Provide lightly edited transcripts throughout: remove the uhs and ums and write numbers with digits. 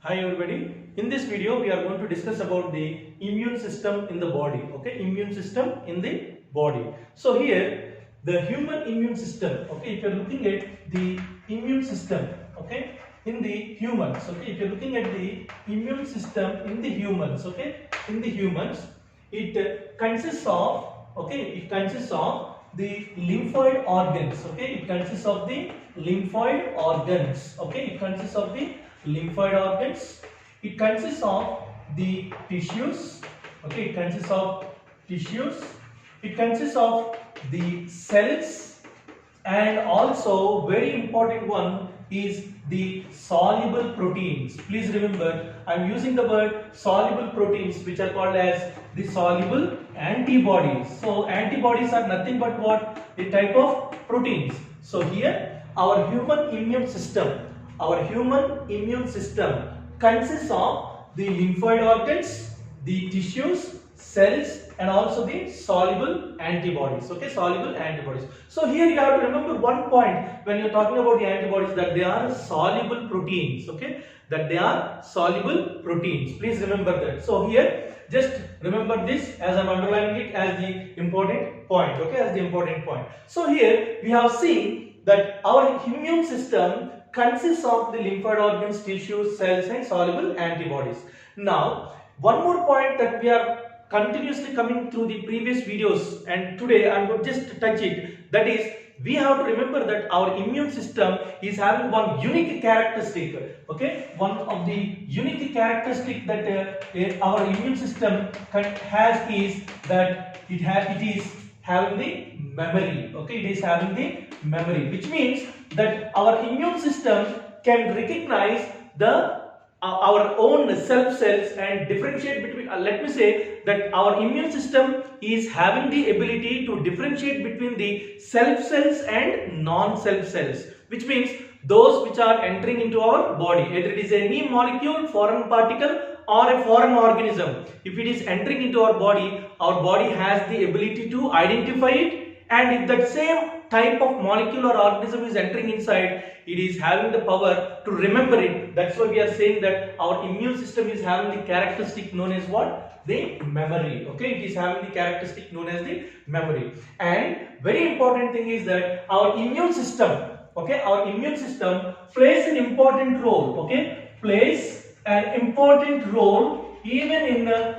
Hi everybody. In this video we are going to discuss about the immune system in the body. Okay, immune system in the body. So here the human immune system. Okay, if you are looking at the immune system. Okay, in the humans. Okay, if you are looking at the immune system in the humans. Okay, in the humans, it consists of. Okay, it consists of the lymphoid organs. Okay, it consists of the lymphoid organs. Okay, it consists of the lymphoid organs. It consists of the tissues. Okay, it consists of tissues. It consists of the cells, and also very important one is the soluble proteins. Please remember, I am using the word soluble proteins, which are called as the soluble antibodies. So antibodies are nothing but what? A type of proteins. So here our human immune system consists of the lymphoid organs, the tissues, cells, and also the soluble antibodies. Okay, soluble antibodies. So here you have to remember one point when you are talking about the antibodies, that they are soluble proteins. Okay, that they are soluble proteins. Please remember that. So here just remember this, as I am underlining it as the important point. Okay, as the important point. So here we have seen that our immune system consists of the lymphoid organs, tissues, cells, and soluble antibodies. Now, one more point that we are continuously coming through the previous videos, and today I am going to just touch it. That is, we have to remember that our immune system is having one unique characteristic. Okay, one of the unique characteristic that our immune system has is that it is having the memory. Okay, it is having the memory, which means that our immune system can recognize the our own self cells and differentiate between, let me say that our immune system is having the ability to differentiate between the self cells and non-self cells, which means those which are entering into our body, either it is any molecule, foreign particle, or a foreign organism. If it is entering into our body has the ability to identify it, and if that same type of molecule or organism is entering inside, it is having the power to remember it. That's why we are saying that our immune system is having the characteristic known as what? The memory. Okay, it is having the characteristic known as the memory. And very important thing is that our immune system, okay, our immune system plays an important role. Okay, plays an important role even in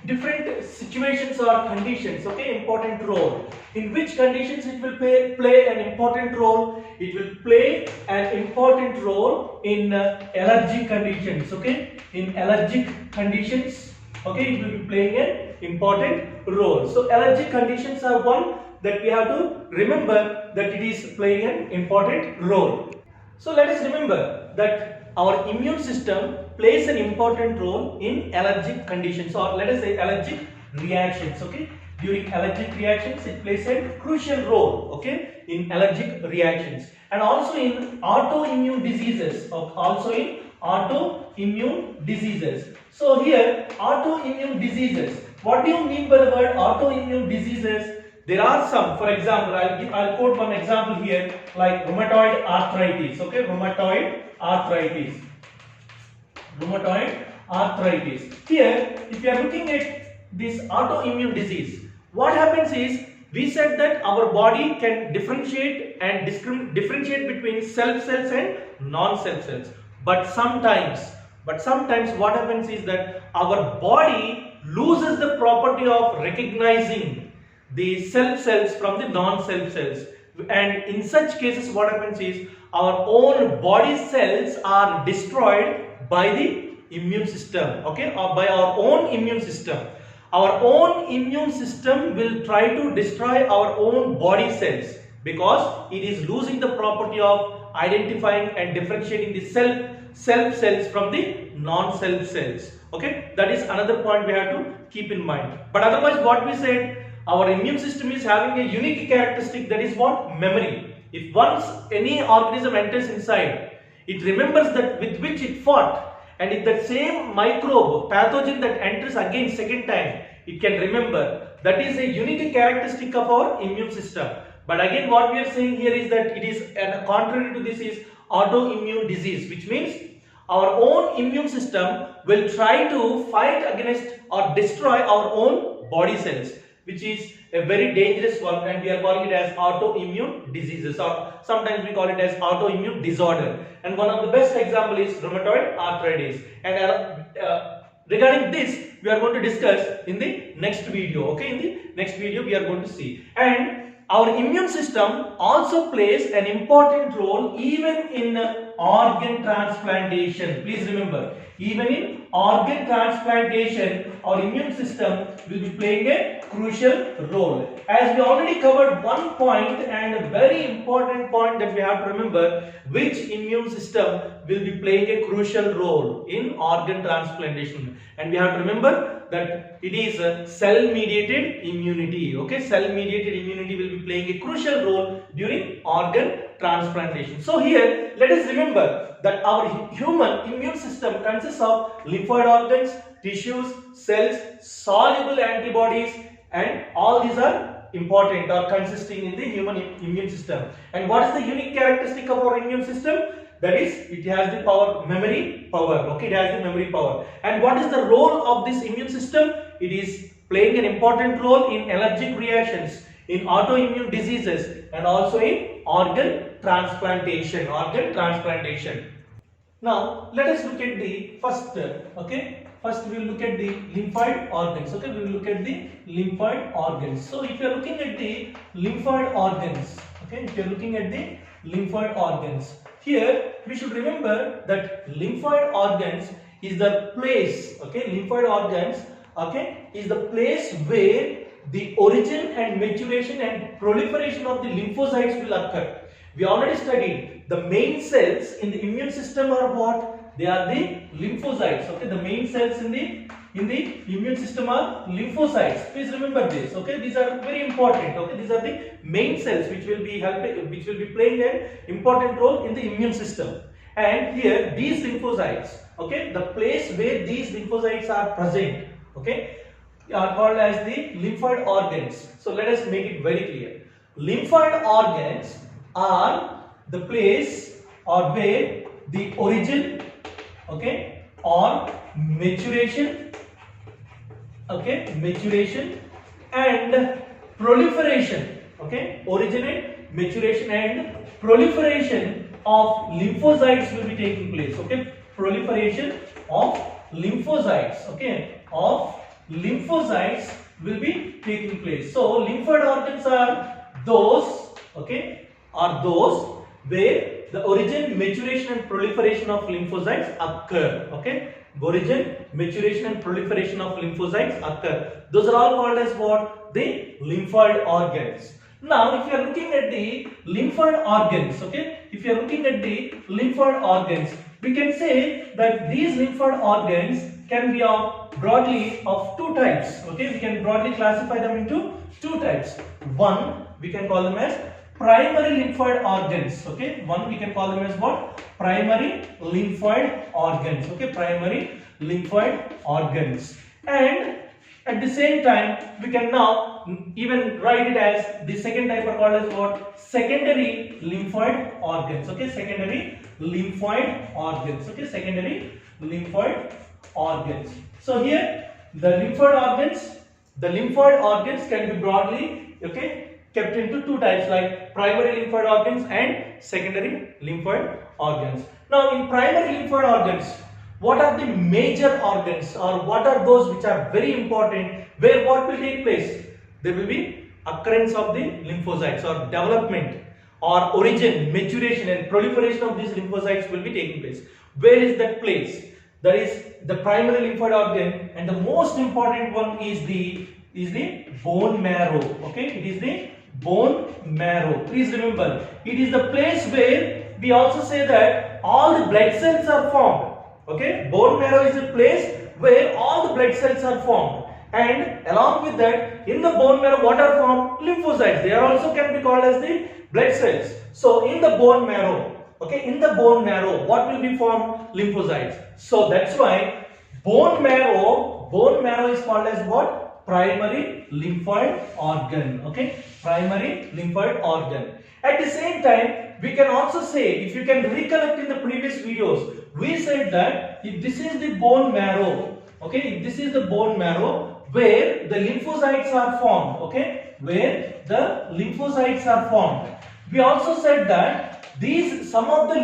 different situations or conditions. Okay, important role. In which conditions it will play an important role? It will play an important role in allergic conditions. Okay, in allergic conditions, okay, it will be playing an important role. So allergic conditions are one that we have to remember, that it is playing an important role. So let us remember that our immune system plays an important role in allergic conditions, or let us say allergic reactions. Okay, during allergic reactions it plays a crucial role. Okay, in allergic reactions, and also in autoimmune diseases. So here autoimmune diseases, what do you mean by the word autoimmune diseases? There are some, for example, I'll quote one example here, like rheumatoid arthritis. Okay, rheumatoid arthritis. Here, if you are looking at this autoimmune disease, what happens is, we said that our body can differentiate and differentiate between self cells and non-self cells. But sometimes what happens is that our body loses the property of recognizing the self cells from the non-self cells, and in such cases what happens is, our own body cells are destroyed by the immune system. Okay, or by our own immune system. Our own immune system will try to destroy our own body cells, because it is losing the property of identifying and differentiating the self cells from the non-self cells. Okay, that is another point we have to keep in mind. But otherwise, what we said, our immune system is having a unique characteristic, that is what? Memory. If once any organism enters inside, it remembers that with which it fought, and if that same microbe, pathogen that enters again second time, it can remember. That is a unique characteristic of our immune system. But again, what we are saying here is that it is, and contrary to this is autoimmune disease, which means our own immune system will try to fight against or destroy our own body cells, which is a very dangerous one, and we are calling it as autoimmune diseases, or sometimes we call it as autoimmune disorder. And one of the best example is rheumatoid arthritis. And regarding this, we are going to discuss in the next video. Okay, in the next video we are going to see. And our immune system also plays an important role even in organ transplantation. Please remember, even in organ transplantation, our immune system will be playing a crucial role. As we already covered one point, and a very important point that we have to remember, which immune system will be playing a crucial role in organ transplantation. And we have to remember that it is a cell-mediated immunity. Okay, cell-mediated immunity will be playing a crucial role during organ transplantation. So here, let us remember that our human immune system consists of lymphoid organs, tissues, cells, soluble antibodies, and all these are important or consisting in the human immune system. And what is the unique characteristic of our immune system? That is, it has the power, memory power. Okay, it has the memory power. And what is the role of this immune system? It is playing an important role in allergic reactions, in autoimmune diseases, and also in organ transplantation. Now let us look at the first. Okay, first we will look at the lymphoid organs. Okay, we will look at the lymphoid organs. So if you are looking at the lymphoid organs, okay, if you are looking at the lymphoid organs, here we should remember that lymphoid organs is the place. Okay, lymphoid organs, okay, is the place where the origin and maturation and proliferation of the lymphocytes will occur. We already studied the main cells in the immune system are what? They are the lymphocytes. Okay, the main cells in the immune system are lymphocytes. Please remember this. Okay, these are very important. Okay, these are the main cells which will be playing an important role in the immune system. And here these lymphocytes, okay, the place where these lymphocytes are present, okay, are called as the lymphoid organs. So let us make it very clear. Lymphoid organs are the place or where the origin, okay, or maturation, okay, maturation and proliferation, okay, origin and maturation and proliferation of lymphocytes will be taking place. Okay, proliferation of lymphocytes, okay, of lymphocytes will be taking place. So lymphoid organs are those, okay, are those where the origin, maturation and proliferation of lymphocytes occur. Okay, origin, maturation and proliferation of lymphocytes occur. Those are all called as what? The lymphoid organs. Now if you are looking at the lymphoid organs, okay, if you are looking at the lymphoid organs, we can say that these lymphoid organs can be broadly of two types. Okay, we can broadly classify them into two types. One, we can call them as primary lymphoid organs. Okay, one we can call them as what? Primary lymphoid organs. Okay, primary lymphoid organs. And at the same time, we can now even write it as the second type are called as what? Secondary lymphoid organs. Okay, secondary lymphoid organs. Okay, secondary lymphoid organs. So here the lymphoid organs can be broadly, okay, kept into two types, like primary lymphoid organs and secondary lymphoid organs. Now in primary lymphoid organs, what are the major organs, or what are those which are very important, where what will take place? There will be occurrence of the lymphocytes, or development or origin, maturation and proliferation of these lymphocytes will be taking place. Where is that place? That is the primary lymphoid organ, and the most important one is the bone marrow. Okay, it is the bone marrow. Please remember, it is the place where we also say that all the blood cells are formed. Okay, bone marrow is a place where all the blood cells are formed, and along with that, in the bone marrow, what are formed? Lymphocytes. They are also can be called as the blood cells. So in the bone marrow, okay, in the bone marrow, what will be formed? Lymphocytes. So that's why bone marrow is called as what? Primary lymphoid organ. Okay, primary lymphoid organ. At the same time, we can also say, if you can recollect in the previous videos, we said that if this is the bone marrow, okay, if this is the bone marrow where the lymphocytes are formed, okay, where the lymphocytes are formed. We also said that some of the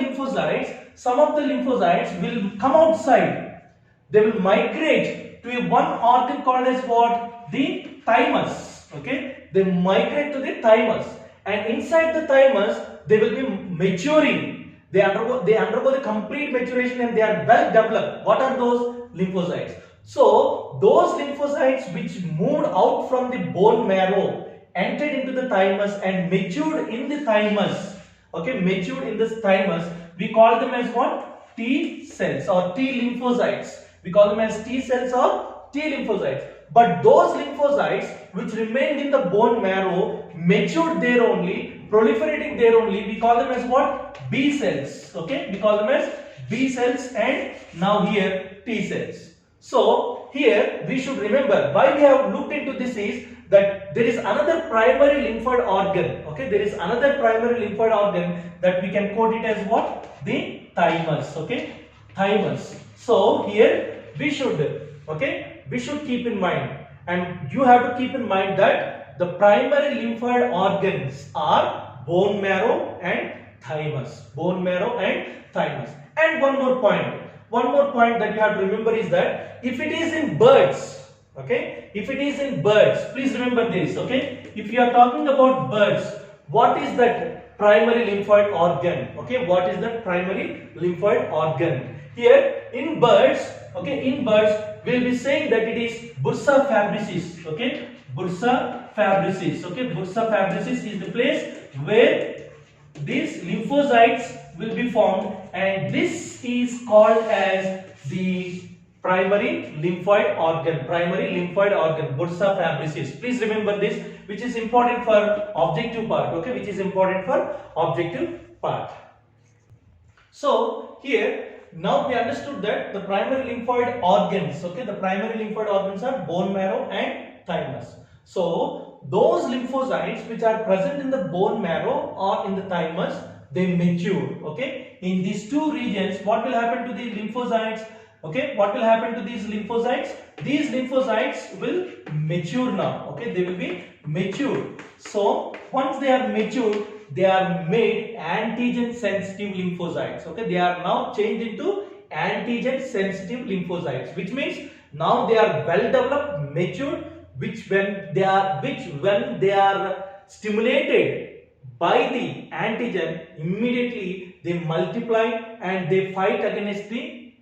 lymphocytes will come outside. They will migrate to a one organ called as what? The thymus. Okay, they migrate to the thymus, and inside the thymus they will be maturing. They undergo the complete maturation and they are well developed. What are those? Lymphocytes. So those lymphocytes which moved out from the bone marrow entered into the thymus and matured in the thymus. Okay, matured in this thymus. We call them as what? T cells or T lymphocytes. We call them as T cells or T lymphocytes. But those lymphocytes which remained in the bone marrow, matured there only, proliferating there only, we call them as what? B cells. Okay, we call them as B cells, and now here T cells. So here we should remember why we have looked into this is that there is another primary lymphoid organ. Okay, there is another primary lymphoid organ that we can quote it as what? The thymus. Okay, thymus. So here we should, okay, we should keep in mind, and you have to keep in mind that the primary lymphoid organs are bone marrow and thymus. Bone marrow and thymus. And one more point that you have to remember is that if it is in birds, okay, if it is in birds, please remember this, okay, if you are talking about birds, what is that primary lymphoid organ? Okay, what is that primary lymphoid organ? Here in birds, okay, in birds we will be saying that it is bursa fabricis. Okay, bursa fabricis. Okay, bursa fabricis is the place where these lymphocytes will be formed, and this is called as the primary lymphoid organ. Primary lymphoid organ, bursa fabricis. Please remember this, which is important for objective part. Okay, which is important for objective part. So here now we understood that the primary lymphoid organs, okay, the primary lymphoid organs are bone marrow and thymus. So those lymphocytes which are present in the bone marrow or in the thymus, they mature. Okay, in these two regions, what will happen to the lymphocytes? Okay, what will happen to these lymphocytes? These lymphocytes will mature now. Okay, they will be mature. So once they are mature, they are made antigen sensitive lymphocytes. Okay, they are now changed into antigen sensitive lymphocytes, which means now they are well developed, mature, which when they are stimulated by the antigen, immediately they multiply and they fight against the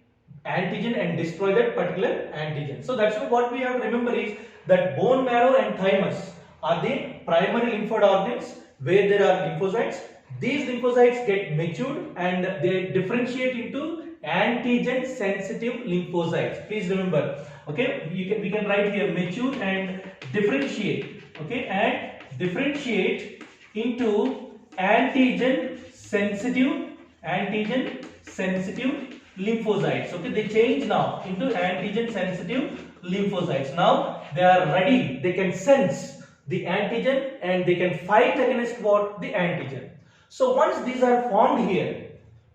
antigen and destroy that particular antigen. So that's what we have to remember is that bone marrow and thymus are the primary lymphoid organs where there are lymphocytes. These lymphocytes get matured and they differentiate into antigen sensitive lymphocytes. Please remember, okay, we can write here mature and differentiate, okay, and differentiate into antigen sensitive lymphocytes. Okay, they change now into antigen sensitive lymphocytes. Now they are ready, they can sense the antigen and they can fight against what? The antigen. So once these are formed here,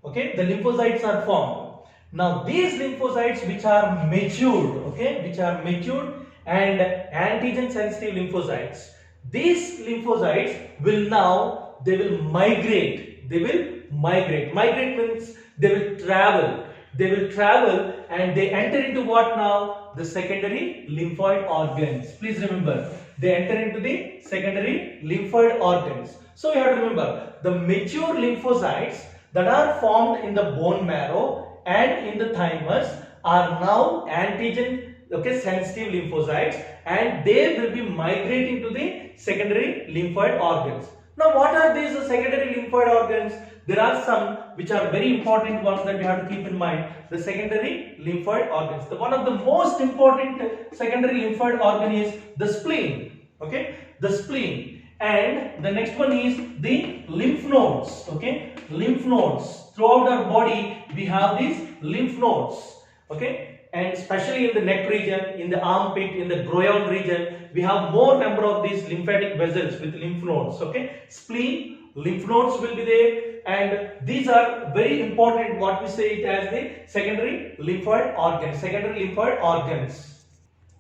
okay, the lymphocytes are formed. Now these lymphocytes which are matured, okay, which are matured and antigen sensitive lymphocytes, these lymphocytes will now, they will migrate. Migrate means they will travel. And they enter into what now? The secondary lymphoid organs. Please remember, they enter into the secondary lymphoid organs. So you have to remember, the mature lymphocytes that are formed in the bone marrow and in the thymus are now antigen, okay, sensitive lymphocytes, and they will be migrating to the secondary lymphoid organs. Now what are these secondary lymphoid organs? There are some which are very important ones that we have to keep in mind. The secondary lymphoid organs. One of the most important secondary lymphoid organ is the spleen. Okay, the spleen. And the next one is the lymph nodes. Okay, lymph nodes. Throughout our body we have these lymph nodes. Okay, and especially in the neck region, in the armpit, in the groin region, we have more number of these lymphatic vessels with lymph nodes. Okay, spleen, lymph nodes will be there, and these are very important, what we say it as the secondary lymphoid organs.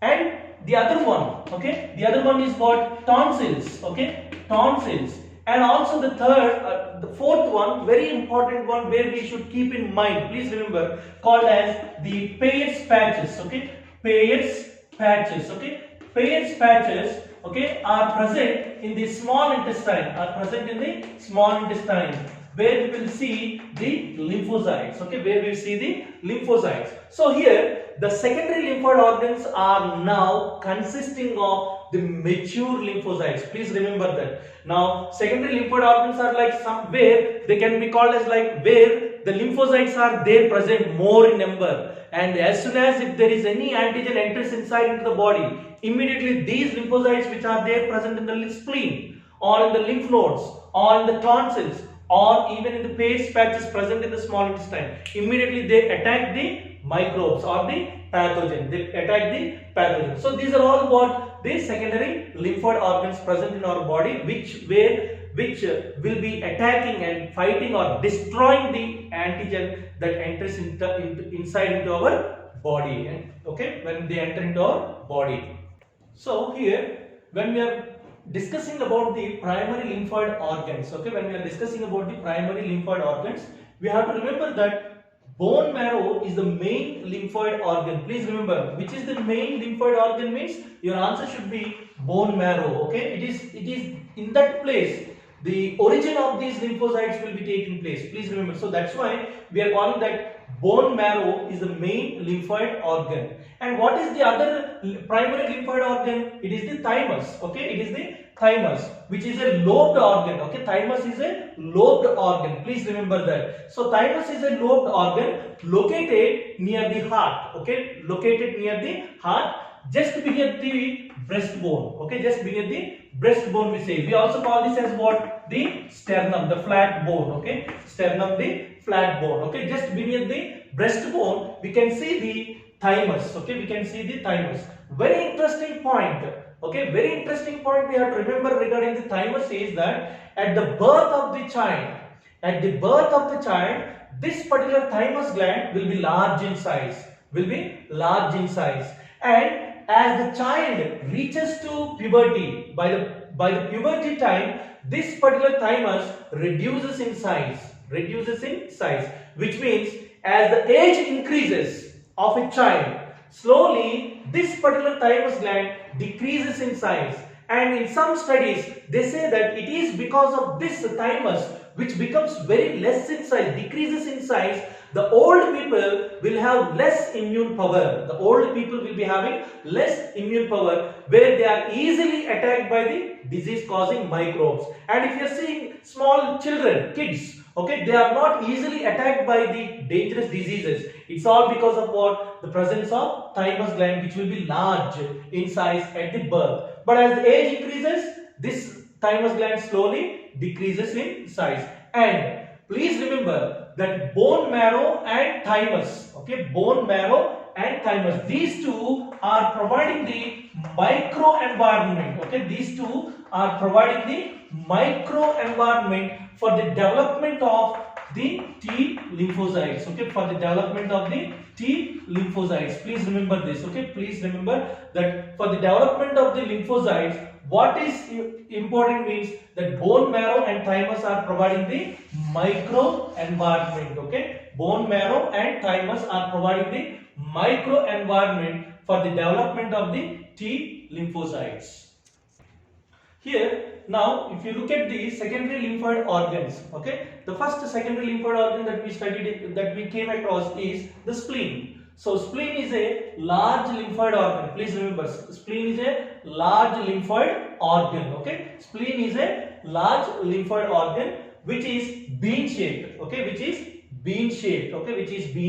And the other one, okay, the other one is what? Tonsils, okay, tonsils. And also the third, the fourth one, very important one where we should keep in mind, please remember, called as the Peyer's patches, okay, Peyer's patches, okay, Peyer's patches, okay, are present in the small intestine, where we will see the lymphocytes, okay, where we see the lymphocytes. So here the secondary lymphoid organs are now consisting of the mature lymphocytes. Please remember that. Now secondary lymphoid organs are like somewhere they can be called as like where the lymphocytes are there present more in number, and as soon as if there is any antigen enters inside into the body, immediately these lymphocytes which are there present in the spleen or in the lymph nodes or in the tonsils or even in the Peyer's patches present in the small intestine, immediately they attack the microbes or the pathogen. They attack the pathogen. So these are all what the secondary lymphoid organs present in our body, which will be attacking and fighting or destroying the antigen that enters inside into our body. And okay, when they enter into our body. So here, when we are discussing about the primary lymphoid organs, okay, when we are discussing about the primary lymphoid organs, we have to remember that bone marrow is the main lymphoid organ. Please remember, which is the main lymphoid organ means your answer should be bone marrow, okay. It is in that place the origin of these lymphocytes will be taking place. Please remember. So that's why we are calling that bone marrow is the main lymphoid organ. And what is the other primary lymphoid organ? It is the thymus, okay. It is the thymus, which is a lobed organ, okay. Thymus is a lobed organ. Please remember that. So thymus is a lobed organ located near the heart, okay. Located near the heart, just beneath the breastbone, okay. Just beneath the breastbone we say. We also call this as what? The sternum, the flat bone, okay. Sternum, the flat bone, okay. Just beneath the breastbone we can see the thymus, okay. We can see the thymus. Very interesting point, okay. Very interesting point we have to remember regarding the thymus is that at the birth of the child, this particular thymus gland will be large in size, and as the child reaches to puberty, by the puberty time, this particular thymus reduces in size, which means as the age increases of a child, slowly this particular thymus gland decreases in size. And in some studies they say that it is because of this thymus which becomes very less in size, decreases in size, the old people will have less immune power. The old people will be having less immune power, where they are easily attacked by the disease causing microbes. And if you are seeing small children, kids, okay, they are not easily attacked by the dangerous diseases. It's all because of what? The presence of thymus gland, which will be large in size at the birth. But as the age increases, this thymus gland slowly decreases in size. And please remember that bone marrow and thymus, okay, bone marrow and thymus, these two are providing the microenvironment, okay, these two are providing the microenvironment for the development of the T lymphocytes, okay, for the development of the T lymphocytes. Please remember this, okay, please remember that for the development of the lymphocytes, what is important means that bone marrow and thymus are providing the microenvironment, okay. Bone marrow and thymus are providing the microenvironment for the development of the T lymphocytes. Here, now if you look at the secondary lymphoid organs, okay, the first secondary lymphoid organ that we studied, that we came across is the spleen. So spleen is a large lymphoid organ. Please remember, spleen is a large lymphoid organ, okay. Spleen is a large lymphoid organ which is bean shaped, okay, which is bean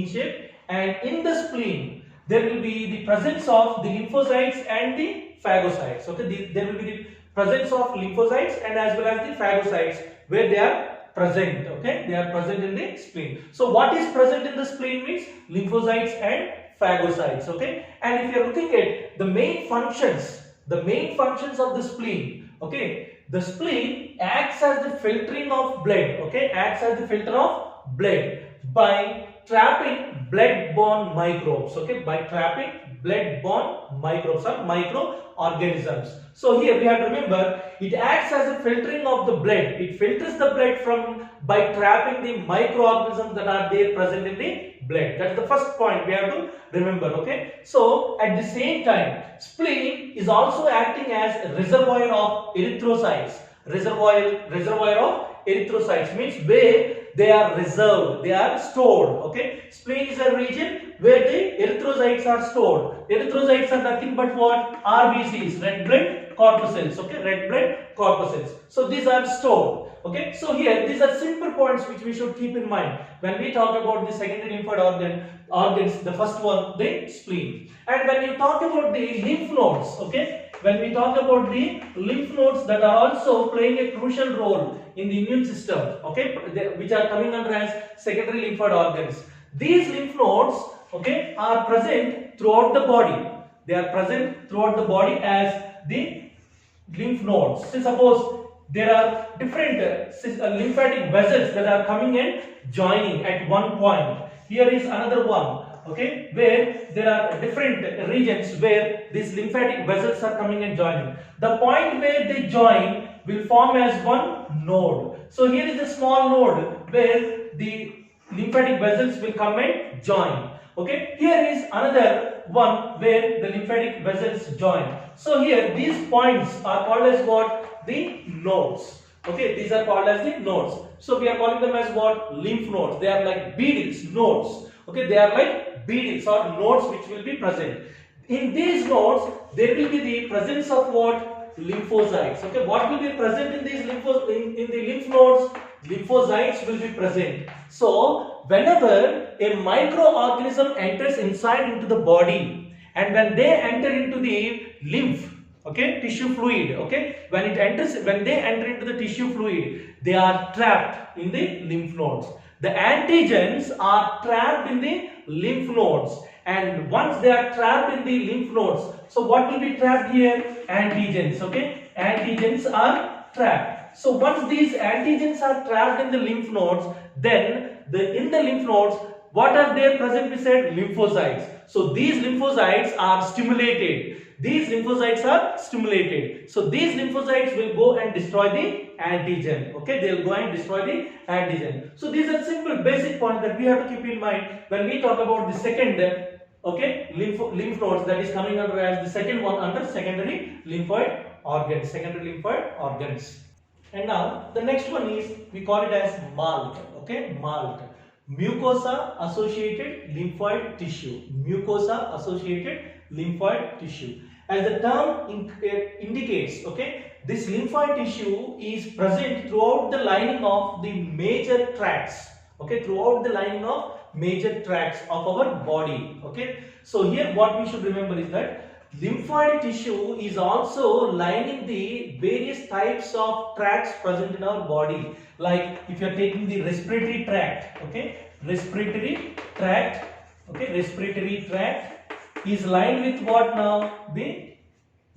shaped, and in the spleen there will be the presence of the lymphocytes and the phagocytes, okay. There will be the presence of lymphocytes and as well as the phagocytes where they are present, okay, they are present in the spleen. So what is present in the spleen means lymphocytes and phagocytes, okay. And if you are looking at the main functions of the spleen, okay, the spleen acts as the filtering of blood, okay, acts as the filter of blood by trapping blood-borne microbes, okay, by trapping blood-borne microbes or microorganisms. So here we have to remember, it acts as a filtering of the blood. It filters the blood from by trapping the microorganisms that are there present in the blood. That's the first point we have to remember, okay. So at the same time, spleen is also acting as a reservoir of erythrocytes. Reservoir of erythrocytes means where they are reserved, they are stored, okay. Spleen is a region where the erythrocytes are stored. Erythrocytes are nothing but what? RBCs, red blood corpuscles, okay, red blood corpuscles. So these are stored, okay. So here these are simple points which we should keep in mind when we talk about the secondary lymphoid organs. The first one, the spleen. And when you talk about the lymph nodes, okay, when we talk about the lymph nodes that are also playing a crucial role in the immune system, okay, which are coming under as secondary lymphoid organs. These lymph nodes, okay, are present throughout the body. They are present throughout the body as the lymph nodes. So suppose there are different lymphatic vessels that are coming and joining at one point. Here is another one, okay, where there are different regions where these lymphatic vessels are coming and joining. The point where they join will form as one node. So here is a small node where the lymphatic vessels will come and join. Okay, here is another one where the lymphatic vessels join. So here these points are called as what? The nodes. Okay, these are called as the nodes. So we are calling them as what? Lymph nodes. They are like beetles, nodes. Okay, they are like beetles or nodes which will be present. In these nodes, there will be the presence of what? Lymphocytes. Okay, what will be present in these in the lymph nodes? Lymphocytes will be present. So whenever a microorganism enters inside into the body, and when they enter into the lymph, okay, tissue fluid, okay, when they enter into the tissue fluid, they are trapped in the lymph nodes. The antigens are trapped in the lymph nodes, and once they are trapped in the lymph nodes, so what will be trapped here? Antigens, okay, antigens are trapped. So once these antigens are trapped in the lymph nodes, then in the lymph nodes, what are there present? We said lymphocytes. So these lymphocytes are stimulated. These lymphocytes are stimulated. So these lymphocytes will go and destroy the antigen. Okay, they will go and destroy the antigen. So these are simple basic points that we have to keep in mind when we talk about the second, okay, lymph nodes, that is coming under as the second one under secondary lymphoid organs. Secondary lymphoid organs. And now the next one is, we call it as MALT. Okay, MALT. Mucosa associated lymphoid tissue. Mucosa associated lymphoid tissue. As the term indicates, okay, this lymphoid tissue is present throughout the lining of the major tracts. Okay, throughout the lining of major tracts of our body. Okay, so here what we should remember is that lymphoid tissue is also lining the various types of tracts present in our body. Like if you are taking the respiratory tract, okay, respiratory tract, okay, respiratory tract is lined with what now? The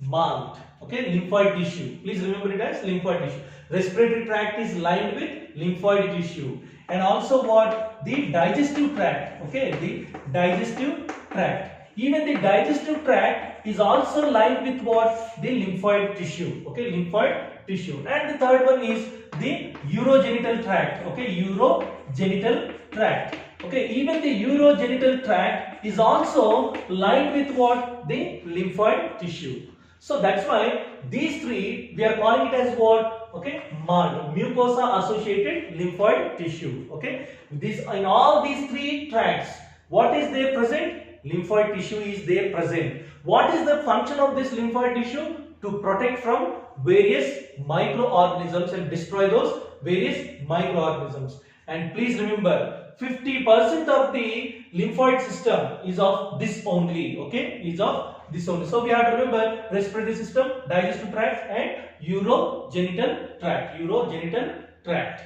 MALT, okay, lymphoid tissue. Please remember it as lymphoid tissue. Respiratory tract is lined with lymphoid tissue. And also what? The digestive tract, okay, the digestive tract. Even the digestive tract is also lined with what? The lymphoid tissue, okay, lymphoid tissue. And the third one is the urogenital tract, okay, urogenital tract. Okay, even the urogenital tract is also lined with what? The lymphoid tissue. So that's why these three, we are calling it as what? Okay, MALT, mucosa associated lymphoid tissue. Okay, in all these three tracts, what is there present? Lymphoid tissue is there present. What is the function of this lymphoid tissue? To protect from various microorganisms and destroy those various microorganisms. And please remember, 50% of the lymphoid system is of this only, okay, is of this only. So we have to remember respiratory system, digestive tract and urogenital tract, urogenital tract.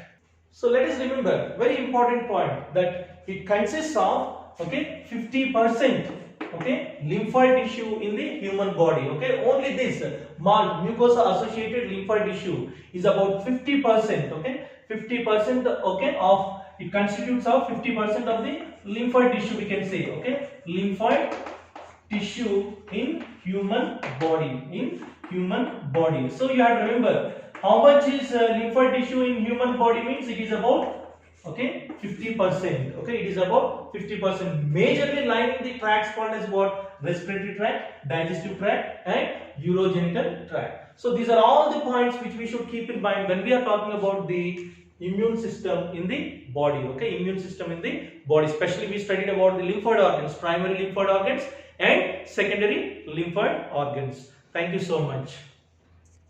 So let us remember very important point that it consists of, okay, 50% okay, lymphoid tissue in the human body. Okay, only this mucosa associated lymphoid tissue is about 50%. Okay, 50%. Okay, of it constitutes of 50% of the lymphoid tissue, we can say. Okay, lymphoid tissue in human body. So you have to remember how much is lymphoid tissue in human body means it is about, okay, 50%. Okay, it is about 50%. Majorly lining the tracts called as what? Respiratory tract, digestive tract, and urogenital tract. So these are all the points which we should keep in mind when we are talking about the immune system in the body. Okay, immune system in the body. Especially we studied about the lymphoid organs, primary lymphoid organs and secondary lymphoid organs. Thank you so much.